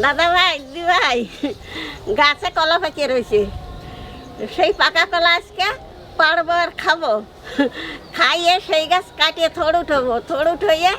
দাদা ভাই দি ভাই গাছে কলা পাকিয়ে রয়েছে, সেই পাকা কলা আজকে পারবো আর খাবো, খাইয়ে সেই গাছ কাটিয়ে থোড় উঠবো, থোড় উঠইয়ে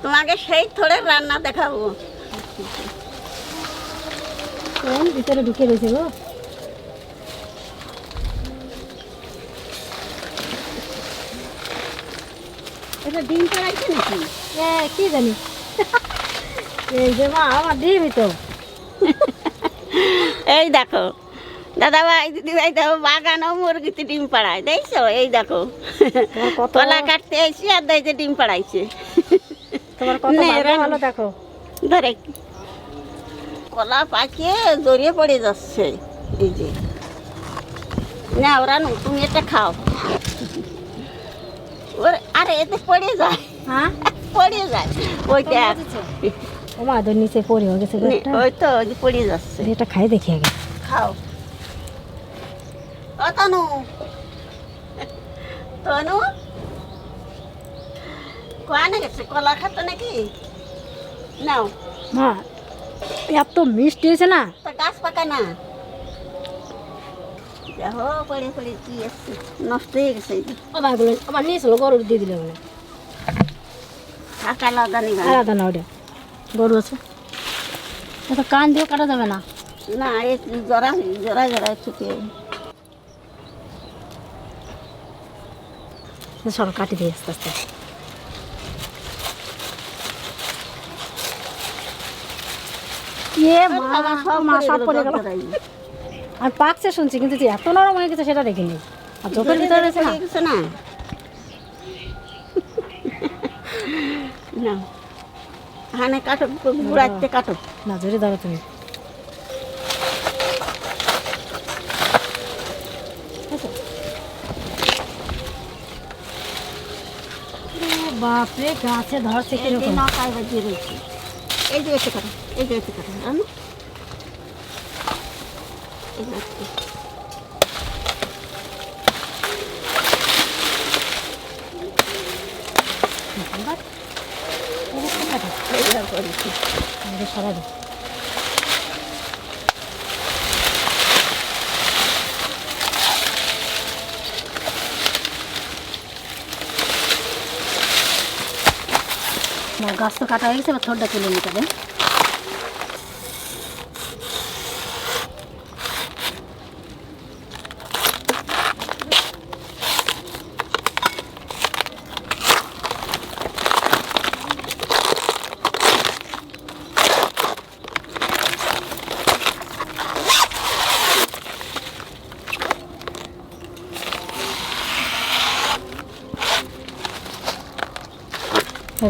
তোমাকে সেই থোড়ের রান্না দেখাবো। ভিতরে ঢুকে রয়েছে গো। এটা ডিম পাড়াইছে নাকি? হ্যাঁ কি জানি। এই যে মা আমার ডিমই তো। এই দেখো দাদা ভাই দিদি ভাই দেখো বাগানও মুরগিতে ডিম পাড়ায়, দেখছো? এই দেখো কলা কাটতে এসে আর দেখছে ডিম পাড়াইছে। তোমার কত ভালো দেখো। ধরে কলা পাকিয়ে জড়িয়ে পড়ে যাচ্ছে। এই যে না ওরা নু তুমি এটা খাও। ওর আরে এতে পড়ে যায়। হ্যাঁ পড়ে যায় ওইটা। ও মা তোর নিচে পড়ে গেছে। ওই তো পড়ে যাচ্ছে। এটা খাই দেখি আগে। খাও। ও তনু, তনু কোয়ানে গেছে? কলা খাতো নাকি? নাও মা এত মিষ্টি হয়েছে না। তা গাছ পাকা না, দেখো পড়ে পড়ে কি আসছে, নষ্ট হয়ে গেছে। আমার নিয়েছিল গরুর দিয়ে দিলে মানে ফাঁকা লাদানি আলাদা না, ওটা গরু আছে। এটা কান দিয়ে কাটা যাবে না। না এই জরা জরা জরা চুকে সব কাটি দিয়ে আস্তে আস্তে। সব পড়ে গেল। আর পাকছে শুনছি, কিন্তু যে এত নরম হয়ে গেছে সেটা দেখিনি। আর চোখের ভিতরে রয়েছে না কিছু না। না হানে কাটো, গুড়াইতে কাটো না, জোরে ধরো তুমি। বাপরে গাছে ধরছে কিরকম। নটায় বাজিয়ে রয়েছে। এই যে এসে কাটো, এই যে এসে কাটো, জানো সরাই গাছ তো কাটা হয়ে গেছে, এবার থোড়টা তুলে নিতে হবে।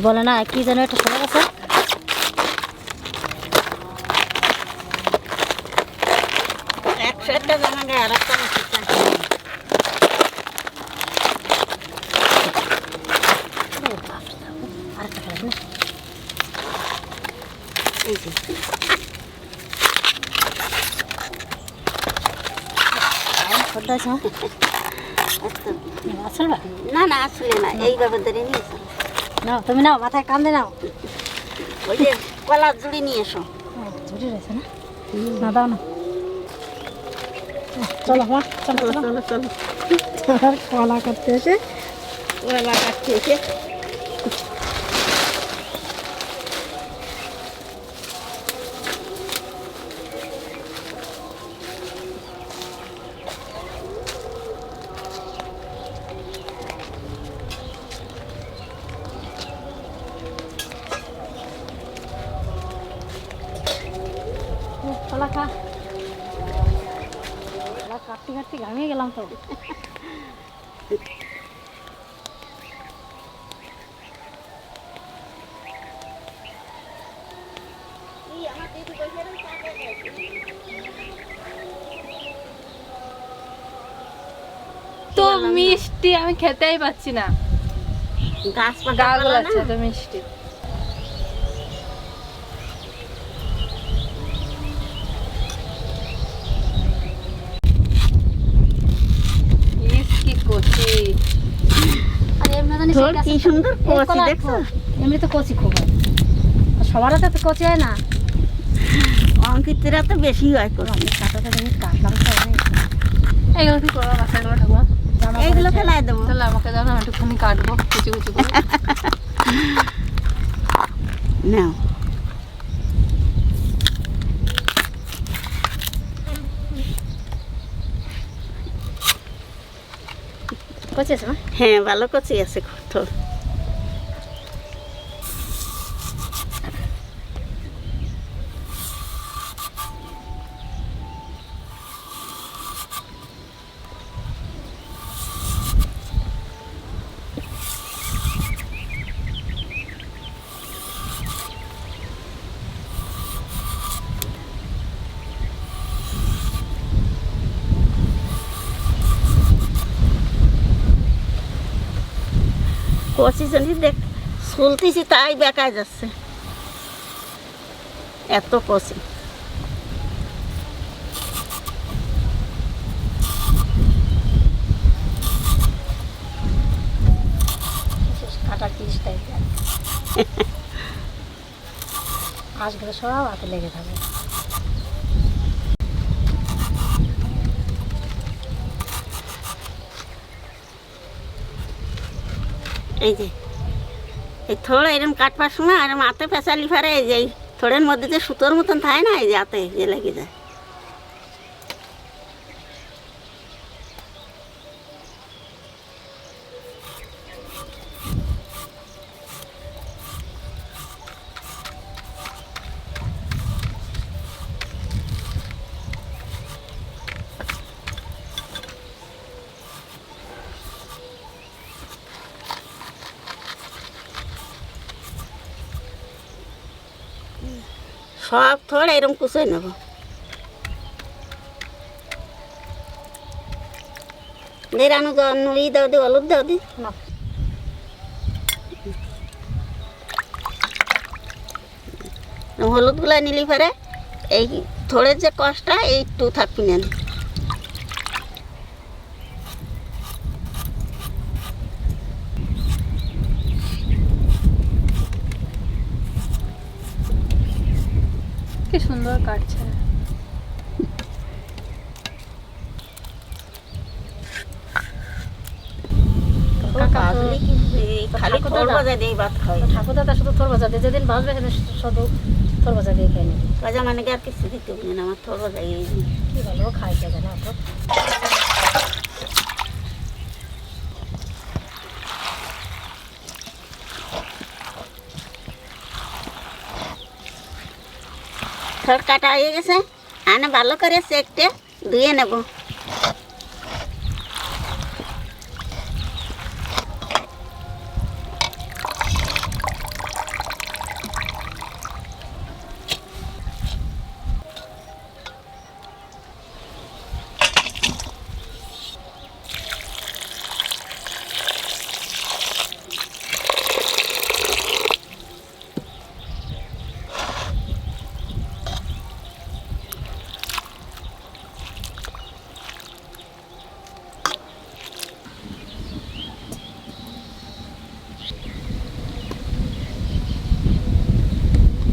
বলে না কি যেন একটা সরে গেছে। একশো একটা জানা গায়ে আর একটা না না আসলে না, এইভাবে ধরে নিয়েছো। নাও তুমি, নাও মাথায় কান্দে নাও। ওই যে কলা জুড়ি নিয়ে এসো। জুড়ে রয়েছে না, না দাও না। চলো মা, চলো চলো চলো। কলা কাটতে এসে কলা কাটতে এসে কলা খা। কলা কাটতে কাটতে ঘামিয়ে গেলাম তো। তো মিষ্টি, আমি খেতেই পাচ্ছি না। গাছ গা গলাচ্ছে তো মিষ্টি। কি কচি, আর এমনি জানি কি সুন্দর কচি, দেখছো? এমনি তো কচি খুব হয়, সবার হাতে তো কচি হয় না। শীতরা তো বেশি হয় কচি। আমি কাঁটাটা জিনিস কাটলাম তো অনেক। এগুলো কি করবো বাচ্চাগুলো ঠাকুমা? জামা এইগুলো পরেছে। ফেলাই দেবো। তাহলে আমাকে দাও না, আমি একটুখানি কাটবো কুচি কুচি করে। নাও কচি আছে মা? হ্যাঁ ভালো কচি আছে থোড়। কচি জন্য দেখ শুলতেছি তাই বেকায় যাচ্ছে, এত কচি। কাটা কিস টাইপের আঁশগুলো সব হাতে লেগে থাকে। এই যে এই থোড়া এরকম কাটবার সময় আর হাতে পেঁচালি ফারে এই যে এই থোড়ের মধ্যে যে সুতোর মতন থাকে না, এই যে হাতে যে লেগে যায়। সব থোড় এরকম কুচোই নেব। রানু নুড়ি দাও দি, হলুদ দাও দি। না হলুদ গুলা নিলি পরে এই থোড়ের যে কষটা এইটু থাকবি না। কি সুন্দর কাটছে। খালি থোড় ভাজা দিয়ে ভাত খাই। ঠাকুর দাদা শুধু থোর ভাজা দিয়ে, যেদিন ভাজবে সেদিন শুধু থোর ভাজা দিয়ে খাই নি। ভাজা মানে কি আর কিছু দিতে হবে না, আমার থোড় ভাজা এই কি ভালো খাই কে জানে অত। থোড় কাটা হয়ে গেছে, আনে ভালো করে সেকটে ধুয়ে নেব।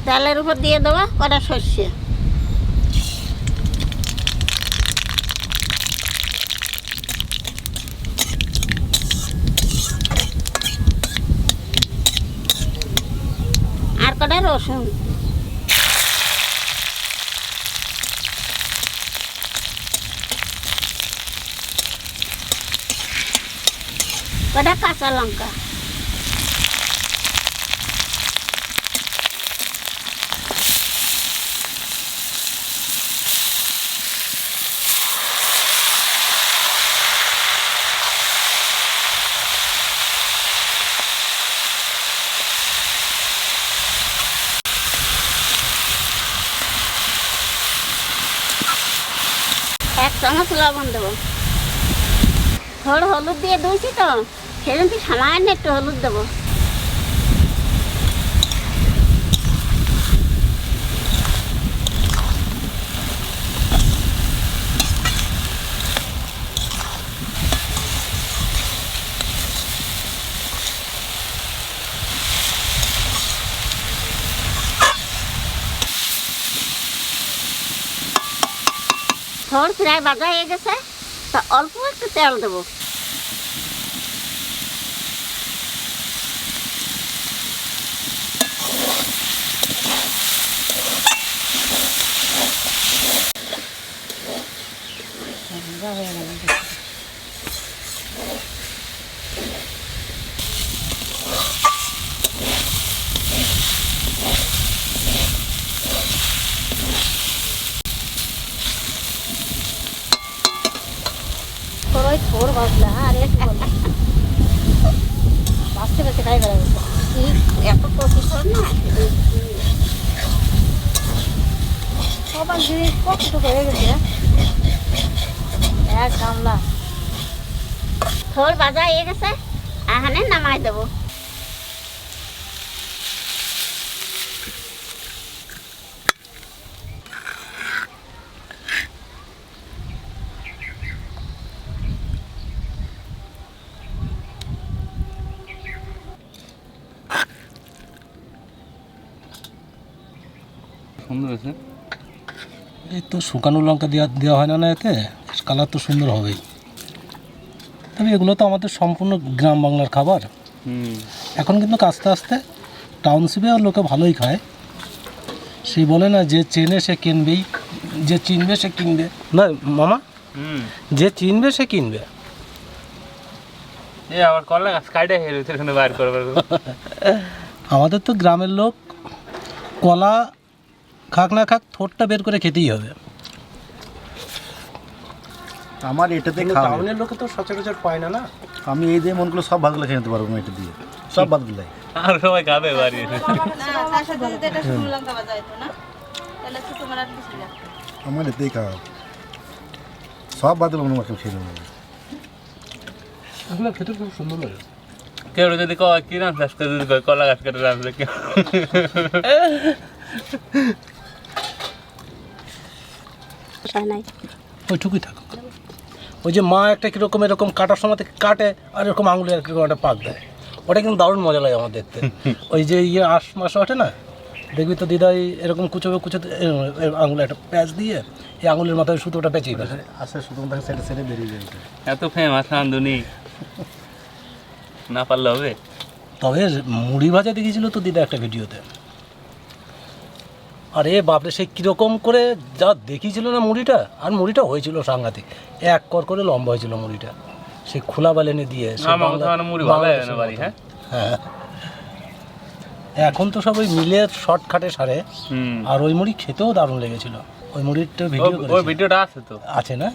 তেলের উপর দিয়ে দেবো কটা সর্ষে, আর কটা রসুন, কটা কাঁচা লঙ্কা, এক চামচ লবণ দেবো। থোড় হলুদ দিয়ে ধুইছি তো সেদিন কি সামান্য একটু হলুদ দেবো। থোড় প্রায় ভাজা হয়ে গেছে, তা অল্প একটু তেল দেবো। थोड़ भाजला हाँ अरे भाजते भाजते खाई বেড়াবে এত কচি থোড় না, সবার জিনিস কতটুকু হয়ে গেছে এক গামলা। থোড় ভাজা হয়ে গেছে, এখানে নামাই দেবো। সুন্দর হয়েছে। এই তো শুকানো লঙ্কা দেওয়া হয় না এতে, কালার তো সুন্দর হবেই। তবে এগুলো তো আমাদের সম্পূর্ণ গ্রাম বাংলার খাবার। এখন কিন্তু আস্তে আস্তে টাউনশিপে আর লোকে ভালোই খায়। সেই বলে না, যে চেনে সে কিনবেই, যে চিনবে সে কিনবে না মামা। যে চিনবে সে কিনবে। আবার কলা গাছ কাটে বার করবে। আমাদের তো গ্রামের লোক কলা খাক না খাক থোড়টা বের করে খেতেই হবে। আমার এটাতে টাউনের লোকে তো সচরাচর পায় না। না আমি এই দিয়ে মনগুলো সব ভাতগুলো খেয়ে নিতে পারবো এটা দিয়ে, সব ভাতগুলাই। আর সবাই খাবে বাড়ি। আমার এতেই খাওয়া সব ভাতগুলো মনে হয় খেয়ে নেবো। এগুলো খেতে খুব সুন্দর লাগে। কেউ যদি কয় কি রান্না চাষ করে, যদি কয় কলা গাছ কেটে রান্না, কেউ ওইটুকুই থাকুক। ওই যে মা একটা কীরকম এরকম কাটার সময় থেকে কাটে আর এরকম আঙুলে এরকম একটা পাক দেয়, ওটা কিন্তু দারুণ মজা লাগে আমার দেখতে। ওই যে আঁশ মাস ওঠে না, দেখবি তো দিদাই এরকম কুচোবে আঙুলে একটা প্যাঁচ দিয়ে এই আঙুলের মাথায় সুতোটা পেঁচিয়ে ফেলে। আচ্ছা শুধু তাকে সেটা সেরে বেরিয়ে যায়। এত ফেমাস রাঁধুনি, না পারলে হবে। তবে মুড়ি ভাজা দেখেছিল তো দিদা একটা ভিডিওতে, আরে বাপরে সে কীরকম করে যা দেখিয়েছিল না মুড়িটা, আর মুড়িটা হয়েছিল সাংঘাতিক, এক কর করে লম্বা হয়েছিল মুড়িটা, সে খোলা বালেনে দিয়ে। হ্যাঁ, এখন তো সব ওই মিলের শর্টকাটে সারে, আর ওই মুড়ি খেতেও দারুণ লেগেছিল। ওই মুড়িটা ভিডিওটা আছে তো, আছে না।